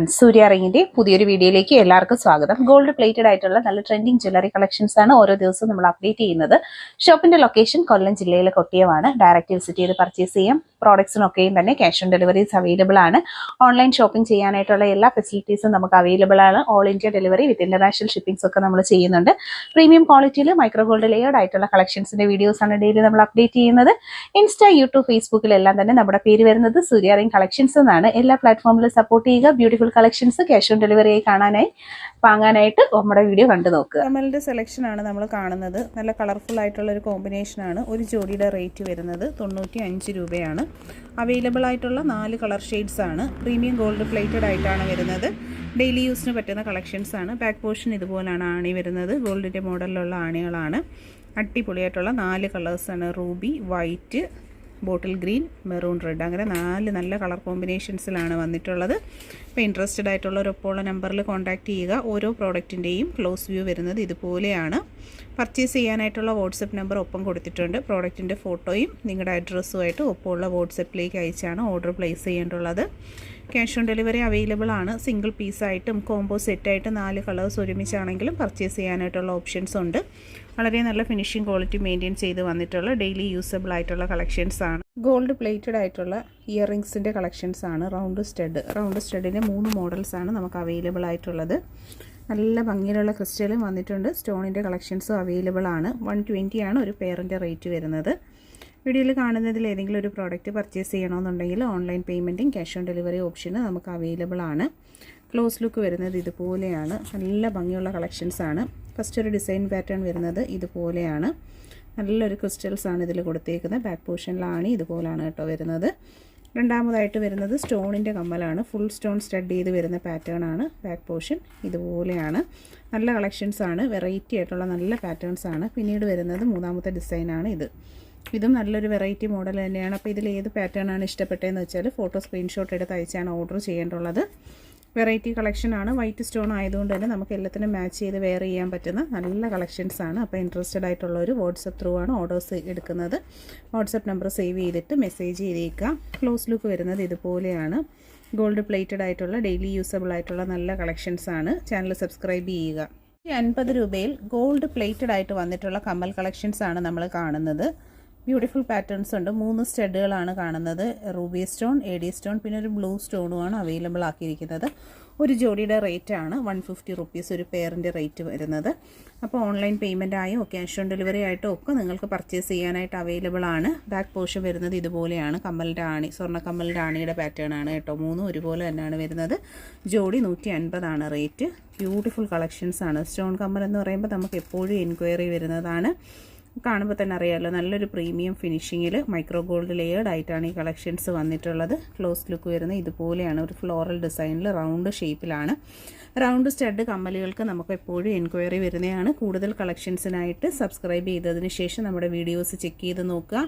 Friends, സൂര്യ റിങ്ങിന്റെ പുതിയൊരു വീഡിയോയിലേക്ക് എല്ലാവർക്കും സ്വാഗതം. ഗോൾഡ് പ്ലേറ്റഡ് ആയിട്ടുള്ള നല്ല ട്രെൻഡിങ് ജ്വല്ലറി കളക്ഷൻസ് ആണ് ഓരോ ദിവസവും നമ്മൾ അപ്ഡേറ്റ് ചെയ്യുന്നത്. ഷോപ്പിന്റെ ലൊക്കേഷൻ കൊല്ലം ജില്ലയിലെ കൊട്ടിയമാണ്. ഡയറക്റ്റ് വിസിറ്റ് ചെയ്ത് പർച്ചേസ് ചെയ്യാം. പ്രോഡക്ട്സിനൊക്കെയും തന്നെ ക്യാഷ് ഓൺ ഡെലിവറീസ് അവൈലബിൾ ആണ്. ഓൺലൈൻ ഷോപ്പിംഗ് ചെയ്യാനായിട്ടുള്ള എല്ലാ ഫെസിലിറ്റീസും നമുക്ക് അവൈലബിൾ ആണ്. All India delivery with international shippings ഒക്കെ നമ്മൾ ചെയ്യുന്നുണ്ട്. പ്രീമിയം ക്വാളിറ്റിയിൽ മൈക്രോ ഗോൾഡ് ലെയർഡ് ആയിട്ടുള്ള കളക്ഷൻസിന്റെ വീഡിയോസ് ആണ് ഡെയിലി നമ്മൾ അപ്ഡേറ്റ് ചെയ്യുന്നത്. ഇൻസ്റ്റാ, യൂട്യൂബ്, ഫേസ്ബുക്കിലെല്ലാം തന്നെ നമ്മുടെ പേര് വരുന്നത് സൂര്യ റിംഗ് കളക്ഷൻസ് എന്നാണ്. എല്ലാ പ്ലാറ്റ്ഫോമിലും സപ്പോർട്ട് ചെയ്യുക. Beautiful collections cash on delivery ആയി വാങ്ങാനായിട്ട് നമ്മുടെ വീഡിയോ കണ്ടു നോക്കുക. കമലിന്റെ സെലക്ഷൻ ആണ് നമ്മൾ കാണുന്നത്. നല്ല കളർഫുൾ ആയിട്ടുള്ള ഒരു കോമ്പിനേഷൻ ആണ്. ഒരു ജോഡിയുടെ റേറ്റ് വരുന്നത് 95 രൂപയാണ്. അവൈലബിൾ ആയിട്ടുള്ള 4 കളർ ഷെയ്ഡ്സ് ആണ്. പ്രീമിയം ഗോൾഡ് പ്ലേറ്റഡ് ആയിട്ടാണ് വരുന്നത്. ഡെയിലി യൂസിന് പറ്റുന്ന കളക്ഷൻസ് ആണ്. ബാക്ക് പോർഷൻ ഇതുപോലാണ് ആണി വരുന്നത്. ഗോൾഡിന്റെ മോഡലിലുള്ള ആണികളാണ്. അടിപൊളിയായിട്ടുള്ള 4 കളേഴ്സാണ്. Ruby, white, bottle green, maroon red, അങ്ങനെ 4 നല്ല കളർ കോമ്പിനേഷൻസിലാണ് വന്നിട്ടുള്ളത്. ഇപ്പോൾ ഇൻട്രസ്റ്റഡ് ആയിട്ടുള്ളവർ ഒപ്പമുള്ള നമ്പറിൽ കോൺടാക്റ്റ് ചെയ്യുക. ഓരോ പ്രോഡക്റ്റിൻ്റെയും ക്ലോസ് വ്യൂ വരുന്നത് ഇതുപോലെയാണ്. പർച്ചേസ് ചെയ്യാനായിട്ടുള്ള വാട്സപ്പ് നമ്പർ ഒപ്പം കൊടുത്തിട്ടുണ്ട്. പ്രോഡക്റ്റിൻ്റെ ഫോട്ടോയും നിങ്ങളുടെ അഡ്രസ്സുമായിട്ട് ഒപ്പമുള്ള വാട്സപ്പിലേക്ക് അയച്ചാണ് ഓർഡർ പ്ലേസ് ചെയ്യേണ്ടുള്ളത്. ക്യാഷ് ഓൺ ഡെലിവറി അവൈലബിൾ ആണ്. സിംഗിൾ പീസായിട്ടും കോംബോ സെറ്റായിട്ട് 4 കളേഴ്സ് ഒരുമിച്ചാണെങ്കിലും പർച്ചേസ് ചെയ്യാനായിട്ടുള്ള ഓപ്ഷൻസ് ഉണ്ട്. വളരെ നല്ല ഫിനിഷിംഗ് ക്വാളിറ്റി മെയിൻറ്റെയിൻ ചെയ്ത് വന്നിട്ടുള്ള ഡെയിലി യൂസബിൾ ആയിട്ടുള്ള കളക്ഷൻസ് ആണ്. ഗോൾഡ് പ്ലേറ്റഡ് ആയിട്ടുള്ള ഇയർ റിങ്സിൻ്റെ കളക്ഷൻസ് ആണ്. റൗണ്ട് സ്റ്റഡിൻ്റെ 3 മോഡൽസ് ആണ് നമുക്ക് അവൈലബിൾ ആയിട്ടുള്ളത്. നല്ല ഭംഗിയിലുള്ള ക്രിസ്റ്റലും വന്നിട്ടുണ്ട്. സ്റ്റോണിൻ്റെ കളക്ഷൻസും അവൈലബിൾ ആണ്. 120 ആണ് ഒരു പെയറിൻ്റെ റേറ്റ് വരുന്നത്. വീഡിയോയിൽ കാണുന്നതിൽ ഏതെങ്കിലും ഒരു പ്രോഡക്റ്റ് പർച്ചേസ് ചെയ്യണമെന്നുണ്ടെങ്കിൽ ഓൺലൈൻ പേയ്മെൻറ്റും ക്യാഷ് ഓൺ ഡെലിവറി ഓപ്ഷന് നമുക്ക് അവൈലബിൾ ആണ്. ക്ലോസ് ലുക്ക് വരുന്നത് ഇതുപോലെയാണ്. നല്ല ഭംഗിയുള്ള കളക്ഷൻസ് ആണ്. ഫസ്റ്റ് ഒരു ഡിസൈൻ പാറ്റേൺ വരുന്നത് ഇതുപോലെയാണ്. നല്ലൊരു ക്രിസ്റ്റൽസ് ആണ് ഇതിൽ കൊടുത്തേക്കുന്നത്. ബാക്ക് പോർഷനിലാണ് ഇതുപോലാണ് കേട്ടോ വരുന്നത്. രണ്ടാമതായിട്ട് വരുന്നത് സ്റ്റോണിൻ്റെ കമ്മലാണ്. ഫുൾ സ്റ്റോൺ സ്റ്റഡ് ചെയ്ത് വരുന്ന പാറ്റേൺ ആണ്. ബാക്ക് പോർഷൻ ഇതുപോലെയാണ്. നല്ല കളക്ഷൻസ് ആണ്. വെറൈറ്റി ആയിട്ടുള്ള നല്ല പാറ്റേൺസ് ആണ്. പിന്നീട് വരുന്നത് മൂന്നാമത്തെ ഡിസൈനാണ് ഇത്. ഇതും നല്ലൊരു വെറൈറ്റി മോഡൽ തന്നെയാണ്. അപ്പോൾ ഇതിൽ ഏത് പാറ്റേൺ ആണ് ഇഷ്ടപ്പെട്ടതെന്ന് വെച്ചാൽ ഫോട്ടോ സ്ക്രീൻഷോട്ട് എടുത്ത് അയച്ചാണ് ഓർഡർ ചെയ്യേണ്ടുള്ളത്. വെറൈറ്റി കളക്ഷനാണ്. വൈറ്റ് സ്റ്റോൺ ആയതുകൊണ്ട് തന്നെ നമുക്ക് എല്ലാത്തിനും മാച്ച് ചെയ്ത് വെയർ ചെയ്യാൻ പറ്റുന്ന നല്ല കളക്ഷൻസ് ആണ്. അപ്പോൾ ഇൻട്രസ്റ്റഡ് ആയിട്ടുള്ളവർ വാട്സപ്പ് ത്രൂ ആണ് ഓർഡേഴ്സ് എടുക്കുന്നത്. വാട്സപ്പ് നമ്പർ സേവ് ചെയ്തിട്ട് മെസ്സേജ് ചെയ്തേക്കുക. ക്ലോസ് ലുക്ക് വരുന്നത് ഇതുപോലെയാണ്. ഗോൾഡ് പ്ലേറ്റഡ് ആയിട്ടുള്ള ഡെയിലി യൂസബിൾ ആയിട്ടുള്ള നല്ല കളക്ഷൻസ് ആണ്. ചാനൽ സബ്സ്ക്രൈബ് ചെയ്യുക. 50 രൂപയിൽ ഗോൾഡ് പ്ലേറ്റഡ് ആയിട്ട് വന്നിട്ടുള്ള കമ്മൽ കളക്ഷൻസ് ആണ് നമ്മൾ കാണുന്നത്. ബ്യൂട്ടിഫുൾ പാറ്റേൺസ് ഉണ്ട്. 3 സ്റ്റഡുകളാണ് കാണുന്നത്. റൂബി സ്റ്റോൺ, എഡി സ്റ്റോൺ, പിന്നെ ഒരു ബ്ലൂ സ്റ്റോണുമാണ് അവൈലബിൾ ആക്കിയിരിക്കുന്നത്. ഒരു ജോഡിയുടെ റേറ്റ് ആണ് 150 റുപ്പീസ് ഒരു പെയറിൻ്റെ റേറ്റ് വരുന്നത്. അപ്പോൾ ഓൺലൈൻ പേയ്മെൻ്റ് ആയോ ക്യാഷ് ഓൺ ഡെലിവറി ആയിട്ടോ ഒക്കെ നിങ്ങൾക്ക് പർച്ചേസ് ചെയ്യാനായിട്ട് അവൈലബിൾ ആണ്. ബാക്ക് പോർഷൻ വരുന്നത് ഇതുപോലെയാണ്. കമ്മലിൻ്റെ ആണി, സ്വർണ്ണ കമ്മലിൻ്റെ ആണിയുടെ പാറ്റേൺ ആണ് കേട്ടോ. 3 ഒരുപോലെ തന്നെയാണ് വരുന്നത്. ജോഡി 150 ആണ് റേറ്റ്. ബ്യൂട്ടിഫുൾ കളക്ഷൻസ് ആണ്. സ്റ്റോൺ കമ്മൽ എന്ന് പറയുമ്പോൾ നമുക്ക് എപ്പോഴും എൻക്വയറി വരുന്നതാണ്. കാണുമ്പോൾ തന്നെ അറിയാമല്ലോ, നല്ലൊരു പ്രീമിയം ഫിനിഷിങ്ങിൽ മൈക്രോ ഗോൾഡ് ലെയേർഡ് ആയിട്ടാണ് ഈ കളക്ഷൻസ് വന്നിട്ടുള്ളത്. ക്ലോസ് ലുക്ക് വരുന്നത് ഇതുപോലെയാണ്. ഒരു ഫ്ലോറൽ ഡിസൈനിൽ റൗണ്ട് ഷേപ്പിലാണ്. റൗണ്ട് സ്റ്റഡ് കമ്മലുകൾക്ക് നമുക്ക് എപ്പോഴും എൻക്വയറി വരുന്നതാണ്. കൂടുതൽ കളക്ഷൻസിനായിട്ട് സബ്സ്ക്രൈബ് ചെയ്തതിന് ശേഷം നമ്മുടെ വീഡിയോസ് ചെക്ക് ചെയ്ത് നോക്കുക.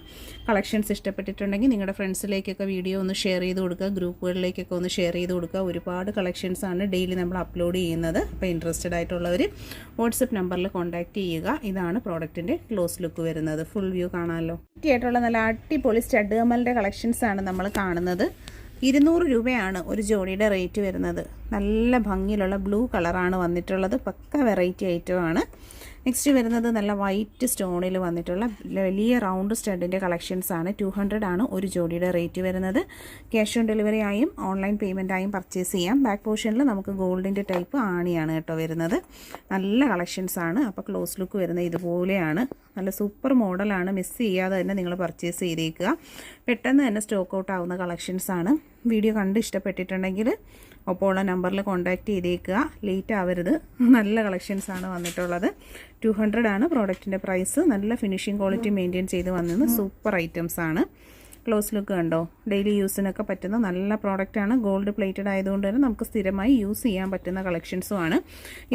കളക്ഷൻസ് ഇഷ്ടപ്പെട്ടിട്ടുണ്ടെങ്കിൽ നിങ്ങളുടെ ഫ്രണ്ട്സിലേക്കൊക്കെ വീഡിയോ ഒന്ന് ഷെയർ ചെയ്ത് കൊടുക്കുക. ഗ്രൂപ്പുകളിലേക്കൊക്കെ ഒന്ന് ഷെയർ ചെയ്ത് കൊടുക്കുക. ഒരുപാട് കളക്ഷൻസാണ് ഡെയിലി നമ്മൾ അപ്ലോഡ് ചെയ്യുന്നത്. അപ്പോൾ ഇൻട്രസ്റ്റഡ് ആയിട്ടുള്ളവർ വാട്സപ്പ് നമ്പറിൽ കോൺടാക്റ്റ് ചെയ്യുക. ഇതാണ് പ്രോഡക്റ്റിൻ്റെ ക്ലോസ് ലുക്ക് വരുന്നത്. ഫുൾ വ്യൂ കാണാമല്ലോ. ആയിട്ടുള്ള നല്ല അടിപൊളി സ്റ്റഡ് കമ്മലിൻ്റെ കളക്ഷൻസ് ആണ് നമ്മൾ കാണുന്നത്. 200 രൂപയാണ് ഒരു ജോഡിയുടെ റേറ്റ് വരുന്നത്. നല്ല ഭംഗിയിലുള്ള ബ്ലൂ കളറാണ് വന്നിട്ടുള്ളത്. പക്ക വെറൈറ്റി ഐറ്റമാണ്. നെക്സ്റ്റ് വരുന്നത് നല്ല വൈറ്റ് സ്റ്റോണിൽ വന്നിട്ടുള്ള വലിയ റൗണ്ട് സ്റ്റഡിൻ്റെ കളക്ഷൻസ് ആണ്. 200 ആണ് ഒരു ജോഡിയുടെ റേറ്റ് വരുന്നത്. ക്യാഷ് ഓൺ ഡെലിവറി ആയും ഓൺലൈൻ പേയ്മെൻ്റ് ആയും പർച്ചേസ് ചെയ്യാം. ബാക്ക് പോർഷനിൽ നമുക്ക് ഗോൾഡിൻ്റെ ടൈപ്പ് ആണിയാണ് കേട്ടോ വരുന്നത്. നല്ല കളക്ഷൻസ് ആണ്. അപ്പോൾ ക്ലോസ് ലുക്ക് വരുന്നത് ഇതുപോലെയാണ്. നല്ല സൂപ്പർ മോഡലാണ്. മിസ് ചെയ്യാതെ തന്നെ നിങ്ങൾ പർച്ചേസ് ചെയ്തേക്കുക. പെട്ടെന്ന് തന്നെ സ്റ്റോക്ക് ഔട്ട് ആവുന്ന കളക്ഷൻസ് ആണ്. വീഡിയോ കണ്ട് ഇഷ്ടപ്പെട്ടിട്ടുണ്ടെങ്കിൽ ഒപ്പമുള്ള നമ്പറിൽ കോൺടാക്റ്റ് ചെയ്തേക്കുക. ലേറ്റ് ആവരുത്. നല്ല കളക്ഷൻസ് ആണ് വന്നിട്ടുള്ളത്. 200 ആണ് പ്രോഡക്റ്റിൻ്റെ പ്രൈസ്. നല്ല ഫിനിഷിംഗ് ക്വാളിറ്റി മെയിൻറ്റെയിൻ ചെയ്ത് വന്നത് സൂപ്പർ ഐറ്റംസ് ആണ്. ക്ലോസ് ലുക്ക് കണ്ടോ. ഡെയിലി യൂസിനൊക്കെ പറ്റുന്ന നല്ല പ്രോഡക്റ്റാണ്. ഗോൾഡ് പ്ലേറ്റഡ് ആയതുകൊണ്ട് തന്നെ നമുക്ക് സ്ഥിരമായി യൂസ് ചെയ്യാൻ പറ്റുന്ന കളക്ഷൻസും ആണ്.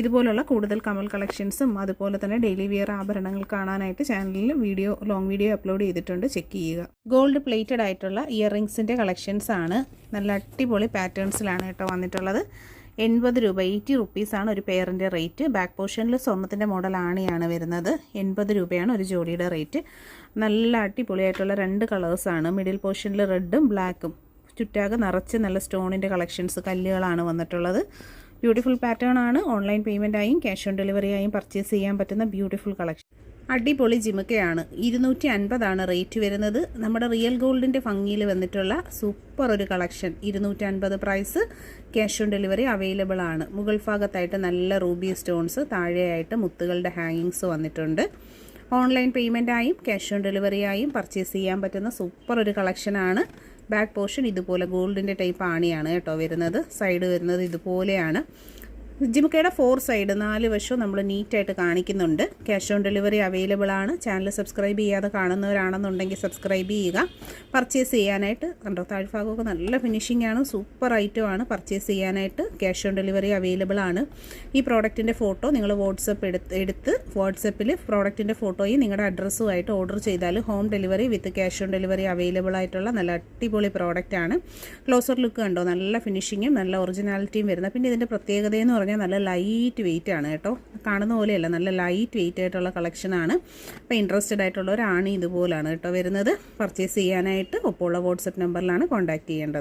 ഇതുപോലുള്ള കൂടുതൽ കമൽ കളക്ഷൻസും അതുപോലെ തന്നെ ഡെയിലി വിയർ ആഭരണങ്ങൾ കാണാനായിട്ട് ചാനലിൽ ലോങ് വീഡിയോ അപ്ലോഡ് ചെയ്തിട്ടുണ്ട്. ചെക്ക് ചെയ്യുക. ഗോൾഡ് പ്ലേറ്റഡ് ആയിട്ടുള്ള ഇയർ റിങ്സിൻ്റെ കളക്ഷൻസ് ആണ്. നല്ല അടിപൊളി പാറ്റേൺസിലാണ് കേട്ടോ വന്നിട്ടുള്ളത്. 80 രൂപ, 80 റുപ്പീസാണ് ഒരു പെയറിൻ്റെ റേറ്റ്. ബാക്ക് പോർഷനിൽ സ്വർണ്ണത്തിൻ്റെ മോഡൽ ആണിയാണ് വരുന്നത്. 80 രൂപയാണ് ഒരു ജോഡിയുടെ റേറ്റ്. നല്ല അടിപൊളിയായിട്ടുള്ള 2 കളേഴ്സാണ്. മിഡിൽ പോർഷനിൽ റെഡും ബ്ലാക്കും, ചുറ്റാകെ നിറച്ച് നല്ല സ്റ്റോണിൻ്റെ കളക്ഷൻസ് കല്ലുകളാണ് വന്നിട്ടുള്ളത്. ബ്യൂട്ടിഫുൾ പാറ്റേൺ ആണ്. ഓൺലൈൻ പേയ്മെൻറ്റായും ക്യാഷ് ഓൺ ഡെലിവറിയായും പർച്ചേസ് ചെയ്യാൻ പറ്റുന്ന ബ്യൂട്ടിഫുൾ കളക്ഷൻ. അടിപൊളി ജിമുക്കയാണ്. 250 റേറ്റ് വരുന്നത്. നമ്മുടെ റിയൽ ഗോൾഡിൻ്റെ ഭംഗിയിൽ വന്നിട്ടുള്ള സൂപ്പർ ഒരു collection. 250 price. Cash on delivery available ആണ്. മുകൾ ഭാഗത്തായിട്ട് നല്ല റൂബി സ്റ്റോൺസ്, താഴെയായിട്ട് മുത്തുകളുടെ ഹാങ്ങിങ്സ് വന്നിട്ടുണ്ട്. ഓൺലൈൻ പേയ്മെൻറ്റായും ക്യാഷ് ഓൺ ഡെലിവറിയായും പർച്ചേസ് ചെയ്യാൻ പറ്റുന്ന സൂപ്പർ ഒരു കളക്ഷനാണ്. ബാക്ക് പോർഷൻ ഇതുപോലെ ഗോൾഡിൻ്റെ ടൈപ്പ് ആണിയാണ് കേട്ടോ വരുന്നത്. സൈഡ് വരുന്നത് ഇതുപോലെയാണ്. ജിമുക്കയുടെ 4 സൈഡ് 4 വശവും നമ്മൾ നീറ്റായിട്ട് കാണിക്കുന്നുണ്ട്. ക്യാഷ് ഓൺ ഡെലിവറി അവൈലബിൾ ആണ്. ചാനൽ സബ്സ്ക്രൈബ് ചെയ്യാതെ കാണുന്നവരാണെന്നുണ്ടെങ്കിൽ സബ്സ്ക്രൈബ് ചെയ്യുക. പർച്ചേസ് ചെയ്യാനായിട്ട് കണ്ടോ, താഴ്ഭാഗമൊക്കെ നല്ല ഫിനിഷിംഗ് ആണ്. സൂപ്പർ ഐറ്റം ആണ്. പർച്ചേസ് ചെയ്യാനായിട്ട് ക്യാഷ് ഓൺ ഡെലിവറി അവൈലബിൾ ആണ്. ഈ പ്രോഡക്റ്റിൻ്റെ ഫോട്ടോ നിങ്ങൾ വാട്സപ്പിൽ പ്രോഡക്റ്റിൻ്റെ ഫോട്ടോയും നിങ്ങളുടെ അഡ്രസ്സുമായിട്ട് ഓർഡർ ചെയ്താൽ home delivery with cash on delivery available ആയിട്ടുള്ള നല്ല അടിപൊളി പ്രോഡക്റ്റ് ആണ്. ക്ലോസർ ലുക്ക് കണ്ടോ, നല്ല ഫിനിഷിങ്ങും നല്ല ഒറിജിനാലിറ്റിയും വരുന്ന. പിന്നെ ഇതിൻ്റെ പ്രത്യേകതയെന്ന് പറഞ്ഞാൽ നല്ല ലൈറ്റ് വെയിറ്റ് ആണ് കേട്ടോ. കാണുന്ന പോലെയല്ല, നല്ല ലൈറ്റ് വെയിറ്റ് ആയിട്ടുള്ള കളക്ഷനാണ്. അപ്പോൾ ഇൻട്രസ്റ്റഡ് ആയിട്ടുള്ളവരാണ് ഇതുപോലാണ് കേട്ടോ വരുന്നത്. പർച്ചേസ് ചെയ്യാനായിട്ട് ഒപ്പമുള്ള വാട്സപ്പ് നമ്പറിലാണ് കോൺടാക്റ്റ് ചെയ്യേണ്ടത്.